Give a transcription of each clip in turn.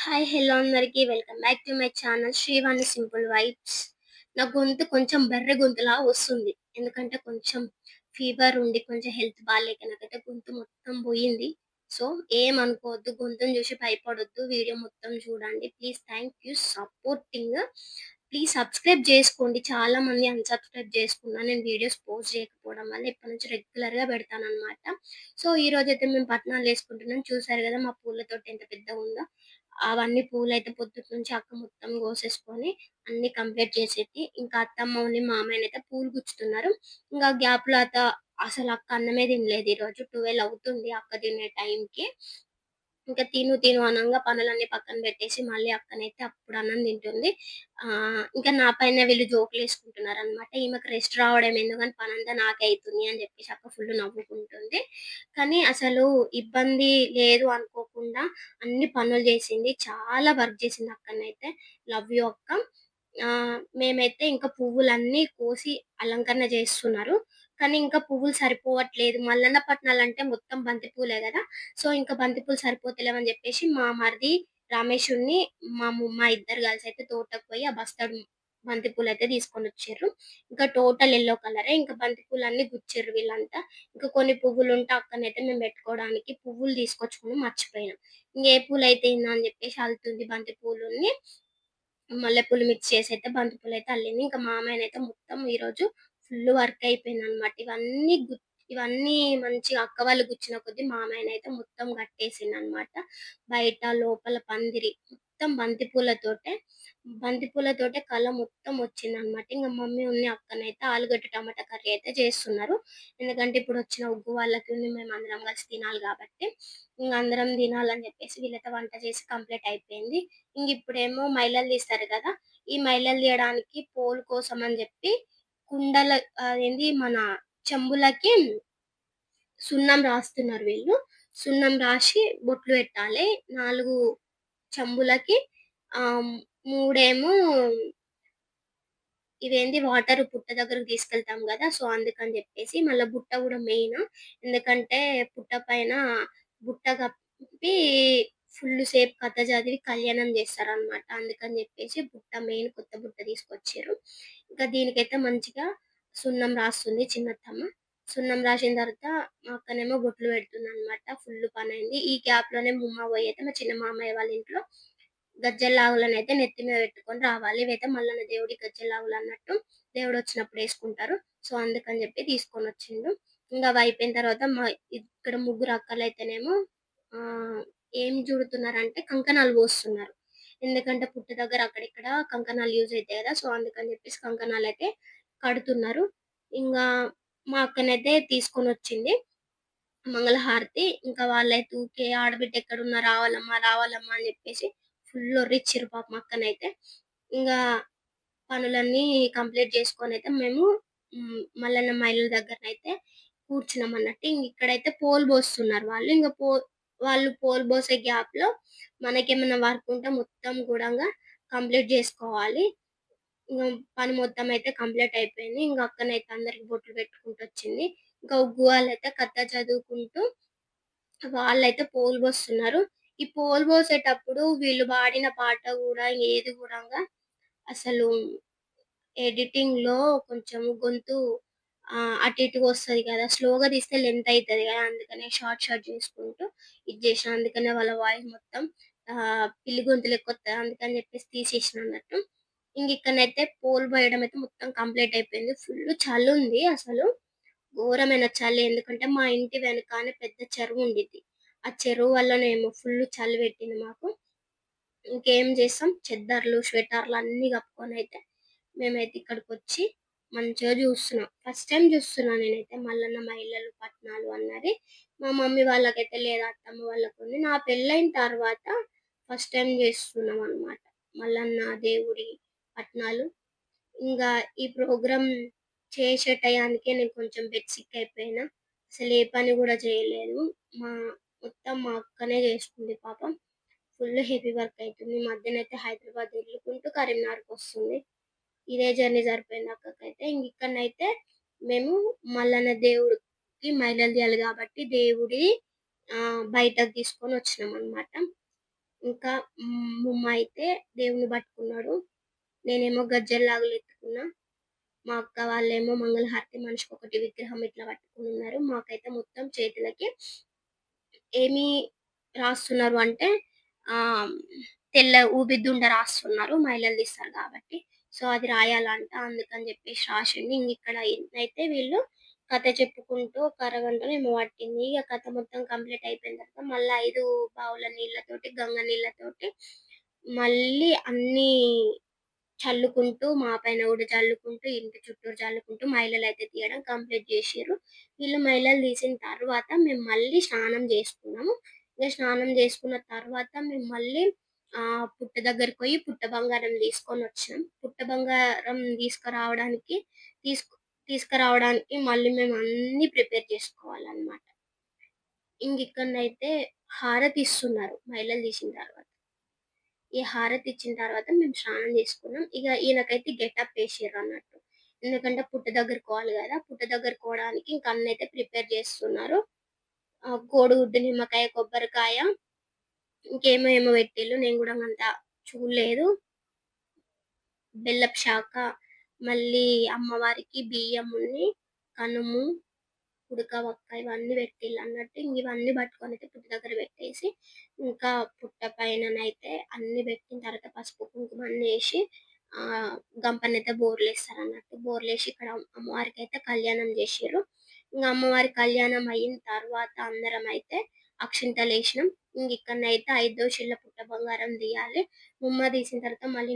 Hi! Hello అందరికి. Welcome back to my channel 'Srivani simple vibes'. నా గొంతు కొంచెం బర్రె గొంతులా వస్తుంది. ఎందుకంటే కొంచెం ఫీవర్ ఉండి, కొంచెం హెల్త్ బాలేక నాకైతే గొంతు మొత్తం పోయింది. సో, ఏమనుకోవద్దు. గొంతుని చూసి భయపడొద్దు. వీడియో మొత్తం చూడండి. Please thank you supporting. Please subscribe చేసుకోండి. చాలా మంది అన్‌సబ్స్క్రైబ్ చేసుకున్నా. నేను వీడియోస్ పోస్ట్ చేయకపోవడం వల్ల ఇప్పటి నుంచి రెగ్యులర్‌గా పెడతాననమాట. సో, ఈరోజైతే మేము పట్నాలేసుకుంటున్నాం. చూసారు గదా! మా పూల తోట ఎంత పెద్దగుందో. అవన్నీ పూలైతే పొద్దుటి నుంచి అక్క మొత్తం కోసేసుకొని అన్నీ కంప్లీట్ చేసేసి, ఇంకా అత్తమ్మని, మామయ్యనైతే పూలు గుచ్చుతున్నారు. ఇంగా గ్యాప్‌లో అసలు అక్క అన్నమే తినలేదు ఈరోజు. 12 అవుతుంది అక్క తినే టైంకి. ఇంకా తిను తిను అనంగా పనులన్నీ పక్కన పెట్టేసి మళ్ళీ అక్కనైతే అప్పుడు అన్నం తింటుంది. ఇంకా నా పైన వీళ్ళు జోకులేసుకుంటున్నారనమాట. ఈమెకు రెస్ట్ రావడం ఎందుకని పనంతా నాకే అయితుంది అని చెప్పేసి అక్క ఫుల్ నవ్వుకుంటుంది. కానీ అసలు ఇబ్బంది లేదు అనుకోకుండా అన్ని పనులు చేసింది. చాలా వర్క్ చేసింది అక్కనైతే. లవ్ యూ అక్క. మేమైతే ఇంకా పువ్వులన్నీ కోసి అలంకరణ చేస్తున్నారు. కానీ ఇంకా పువ్వులు సరిపోవట్లేదు. మల్లన్న పట్నాలంటే మొత్తం బంతి పూలే గదా! సో, ఇంక బంతిపూలు సరిపోతలేవని జెప్పేసి మా మరిది రమేషున్ని, మా ఇద్దరు కలిసైతే తోటకు పోయి ఆ బస్తాడు బంతిపూలయితే తీసుకొనొచ్చిర్రు. ఇంకా టోటల్ యెల్లో కలరే. ఇంక బంతిపూలన్నీ గుచ్చిర్రు వీళ్ళంతా. ఇంక కొన్ని పువ్వులుంటే అక్కనైతే మేము పెట్టుకోవడానికి పువ్వులు తీసుకొచ్చుకొని మర్చిపోయినాం. ఇంగే పూలైతే ఏందని అని జెప్పేసి అల్లుతుంది బంతి పూలున్ని, మల్లెపూలు మిక్స్ చేసైతే బంతి పూలైతే అల్లింది. ఇంకా మామయ్యనైతే మొత్తం ఈరోజు ఫుల్ వర్క్ అయిపోయిందనమాట. ఇవన్నీ మంచిగా అక్క వాళ్ళు గుచ్చిన కొద్దీ మామయ్యనైతే మొత్తం కట్టేసిండనమాట. బయట, లోపల పందిరి మొత్తం బంతి పూలతోటే కళ మొత్తం వచ్చిందనమాట. ఇంగ మమ్మీ అక్కనైతే ఆలుగడ్డ టమాటా కర్రీ అయితే చేస్తున్నారు. ఎందుకంటే ఇప్పుడొచ్చిన ఉగ్గు వాళ్ళకి మేమందరం కలిసి తినాలి గాబట్టి, ఇంగ అందరం తినాలని జెప్పేసి వీళ్ళైతే వంట చేసి కంప్లీట్ అయిపోయింది. ఇంగిప్పుడేమో మైలలు తీస్తారు గదా! ఈ మైలలు తీయడానికి పోల్ కోసం అని జెప్పి కుండల అదేంది మన చెంబులకి సున్నం రాస్తున్నారు వీళ్ళు. సున్నం రాసి బొట్లు పెట్టాలి. 4 చెంబులకి 3 ఇవేంది వాటర్ పుట్ట దగ్గరకి తీసుకెళ్తాం గదా! సో, అందుకని జెప్పేసి మళ్ళా బుట్ట గూడా మెయిన్. ఎందుకంటే పుట్ట పైన బుట్ట కప్పి ఫుల్లు సేపు కథ చదివి కళ్యాణం జేస్తారనమాట. అందుకని జెప్పేసి బుట్ట మెయిన్ కొత్త బుట్ట తీసుకొచ్చిర్రు. ఇంకా దీనికైతే మంచిగా సున్నం రాస్తుంది చిన్నత్తమ్మ. సున్నం రాసిన తర్వాత మా అక్కనేమో బొట్లు పెడుతుందనమాట. ఫుల్లు పనైంది. ఈ గ్యాప్‌లోనే పోయి మా చిన్న మామయ్య వాళ్ళ ఇంట్లో గజ్జెలావులనైతే నెత్తి మీద పెట్టుకొని రావాలి. ఇవైతే మల్లన్న దేవుడి గజ్జెలావులన్నట్టు దేవుడొచ్చినప్పుడు యేసుకుంటారు. సో, అందుకని జెప్పి తీసుకొనొచ్చిండు. ఇంగ అవయిపోయిన తర్వాత ఇక్కడ ముగ్గురు అక్కలైతేనేమో ఆహ్, ఏం జుడుతున్నారంటే కంకణాలు పోస్తున్నారు. ఎందుకంటే పుట్ట దగ్గర అక్కడిక్కడ కంకణాలు యూజ్ అయితాయి గదా! సో, అందుకని జెప్పేసి కంకణాలైతే కడుతున్నారు. ఇంగా మా అక్కనైతే తీసుకొనొచ్చింది మంగళహారతి. ఇంకా వాళ్ళైతే ఊకే ఆడబిడ్డ ఎక్కడున్నా రావాలమ్మా, రావాలమ్మా అని జెప్పేసి ఫుల్ ఒర్రిచ్చిర్రు పాపం అక్కనైతే. ఇంగా పనులన్నీ కంప్లీట్ జేసుకొనైతే మేము మల్లన్న మైలుల దగ్గరనైతే కూర్చున్నామన్నట్టు. ఇక్కడైతే పోలు పోస్తున్నారు వాళ్ళు. వాళ్ళు పోలు పోసే గ్యాప్‌లో మనకేమన్నా వర్క్ ఉంటే మొత్తం గూడంగా కంప్లీట్ జేసుకోవాలి. ఇంగ పని మొత్తం అయితే కంప్లీట్ అయిపోయింది. ఇంగ అక్కనైతే అందరికి బొట్లు పెట్టుకుంటొచ్చింది. ఇంకా ఉగ్గు వాళ్ళైతే కథ చదువుకుంటూ వాళ్ళైతే పోలు పోస్తున్నారు. ఈ పోలు పోసేటప్పుడు వీళ్ళు పాడిన పాట గూడా ఏది గూడంగా అసలు ఎడిటింగ్‌లో కొంచెం గొంతు అటు ఇటుగా వస్తది గదా! స్లోగా తీస్తే లెంత్ అయితది గదా! అందుకనే షార్ట్ షార్ట్ చేసుకుంటూ ఇది జేషినా. అందుకనే వాళ్ళ వాయిస్ మొత్తం పిల్లి గొంతు లెక్కొత్తది. అందుకని జెప్పేసి తీసేషినా అన్నట్టు. ఇక్కడనైతే పోలు పోయడం అయితే మొత్తం కంప్లీట్ అయిపోయింది. ఫుల్లు చలుంది అసలు. ఘోరమైన చలి. ఎందుకంటే మా ఇంటి వెనకానే పెద్ద చెరువుండిద్ది. ఆ చెరువు వల్లనేమో ఫుల్లు చలి పెట్టింది మాకు. ఇంకేం చేస్తాం చెద్దర్లు, స్వెటర్లు అన్నీ కప్పుకొనైతే మేమైతే ఇక్కడికొచ్చి మంచిగా జూస్తున్నాం. ఫస్ట్ టైమ్ జూస్తున్నా నేనైతే మల్లన్న మహిళలు పట్నాలు అన్నది. మా మమ్మీ వాళ్ళకైతే లేదు. అత్తమ్మ వాళ్ళకుంది. నా పెళ్ళైన తర్వాత ఫస్ట్ టైమ్ జేస్తున్నామనమాట. మల్లన్న దేవుడి పట్నాలు. ఇంగా ఈ ప్రోగ్రామ్ చేసే టయానికే నేను కొంచెం బెడ్ సిక్ అయిపోయినా. అసలు ఏ పని గూడా చేయలేదు. మా మా అక్కనే జేసుకుంది పాపం. ఫుల్ హెవీ వర్క్ అయితుంది. ఈ మధ్యనైతే హైదరాబాద్ ఎళ్ళుకుంటూ కరీంనగర్‌కొస్తుంది. ఇదే జర్నీ సరిపోయింది అక్కకైతే. ఇక్కడనైతే మేము మల్లన్న దేవుడికి మైలలు తీయాలి గాబట్టి దేవుడి బయటకు తీసుకొనొచ్చినామనమాట. ఇంకా ముమ్మ అయితే దేవుడిని పట్టుకున్నాడు. నేనేమో గజ్జెలలాగులు ఎత్తుకున్నా. మా అక్క వాళ్ళేమో మంగళహారతి మనిషికొకటి విగ్రహం ఇట్లా పట్టుకొనున్నారు. మాకైతే మొత్తం చేతులకి ఏమి రాస్తున్నారు అంటే ఆహ్, తెల్ల ఊబిదుండ రాస్తున్నారు. మైలలు తీస్తారు కాబట్టి. సో, అది రాయాలంట. అందుకని జెప్పేసి రాశిండు. ఇంగిక్కడ అయితే వీళ్ళు కథ చెప్పుకుంటూ ఒక అరగంటనో ఏమో పట్టింది. ఇగ కథ మొత్తం కంప్లీట్ అయిపోయిన తర్వాత మళ్ళా 5 బావుల నీళ్ళతోటి, గంగ నీళ్ళతోటి మళ్ళీ అన్నీ చల్లుకుంటూ, మా పైన గూడా చల్లుకుంటూ, ఇంటి చుట్టూరు చల్లుకుంటూ మైలలైతే తీయడం కంప్లీట్ జేషిర్రు. వీళ్ళు మైలలు తీసిన తర్వాత మేము మళ్ళీ స్నానం జేసుకున్నాము. ఇగ స్నానం జేసుకున్న తర్వాత మేము మళ్ళీ పుట్ట దగ్గరికి పోయి పుట్ట బంగారం తీసుకొనొచ్చినాం. పుట్ట బంగారం తీసుకు తీసుకురావడానికి మళ్ళీ మేము అన్నీ ప్రిపేర్ చేసుకోవాలన్నమాట. ఇంగిక్కడనైతే హారతిస్తున్నారు మైలలు తీసిన తర్వాత. ఈ హారతిచ్చిన తర్వాత మేము స్నానం జేసుకున్నాం. ఇగ ఈయనకైతే గెటప్ ఏషిర్రన్నట్టు. ఎందుకంటే పుట్ట దగ్గరికి పోవాలి గదా! పుట్ట దగ్గరికి పోవడానికి ఇంక అన్నయితే ప్రిపేర్ జేస్తున్నారు. కోడిగుడ్డు, నిమ్మకాయ, కొబ్బరికాయ ఇంకేమో ఏమో పెట్టిల్లు. నేను గూడా అంత చూడలేదు. బెల్లపు శాఖ, మళ్ళీ అమ్మవారికి బియ్యముని, కనుము, కుడక, వక్క ఇవన్నీ పెట్టిల్లన్నట్టు. ఇవన్నీ పట్టుకొనైతే పుట్ట దగ్గర పెట్టేసి, ఇంకా పుట్ట పైననైతే అన్నీ పెట్టిన తర్వాత పసుపు, కుంకుమ అన్నీ ఏసి గంపనైతే బోర్లేస్తారన్నట్టు. బోర్లేసి ఇక్కడ అమ్మవారికైతే కళ్యాణం జేషిర్రు. ఇంగ అమ్మవారి కళ్యాణం అయిన తర్వాత అందరమైతే అక్షింతలేసినాం. ఇంగిక్కడనైతే 5 దోశల పుట్ట బంగారం తీయాలి. ముమ్మ తీసిన తర్వాత మళ్ళీ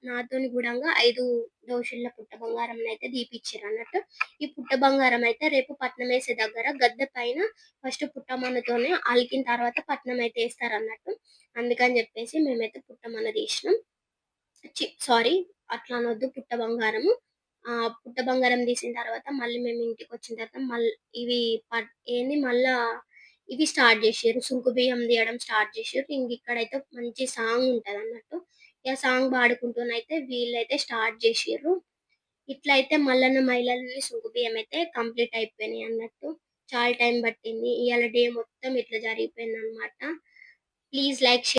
నాతోని గూడంగా 5 దోశల పుట్ట బంగారంనైతే తీపిచ్చిర్రన్నట్టు. ఈ పుట్ట బంగారం అయితే రేపు పట్నమేసే దగ్గర గద్దె పైన ఫస్ట్ పుట్టమన్నుతోనే అలికిన తర్వాత పట్నం అయితే ఏస్తారన్నట్టు. అందుకని జెప్పేసి మేమైతే పుట్టమన్న తీసినాం. సారీ అట్లా అనొద్దు పుట్ట బంగారము. పుట్ట బంగారం తీసిన తర్వాత మళ్ళీ మేము ఇంటికొచ్చిన తర్వాత ఇవి మళ్ళా ఇవి స్టార్ట్ జేషిర్రు. సుంకు బియ్యం తీయడం స్టార్ట్ జేషిర్రు. ఇంగిక్కడైతే మంచి సాంగ్ ఉంటదన్నట్టు. ఇగ సాంగ్ పాడుకుంటూనైతే వీళ్ళైతే స్టార్ట్ జేషిర్రు. ఇట్లయితే మల్లన్న మైలలని సుంకు బియ్యం అయితే కంప్లీట్ అయిపోయినాయన్నట్టు. చాలా టైం పట్టింది. ఇయాల డే మొత్తం ఇట్లా జరిగిపోయిందనమాట. Please like,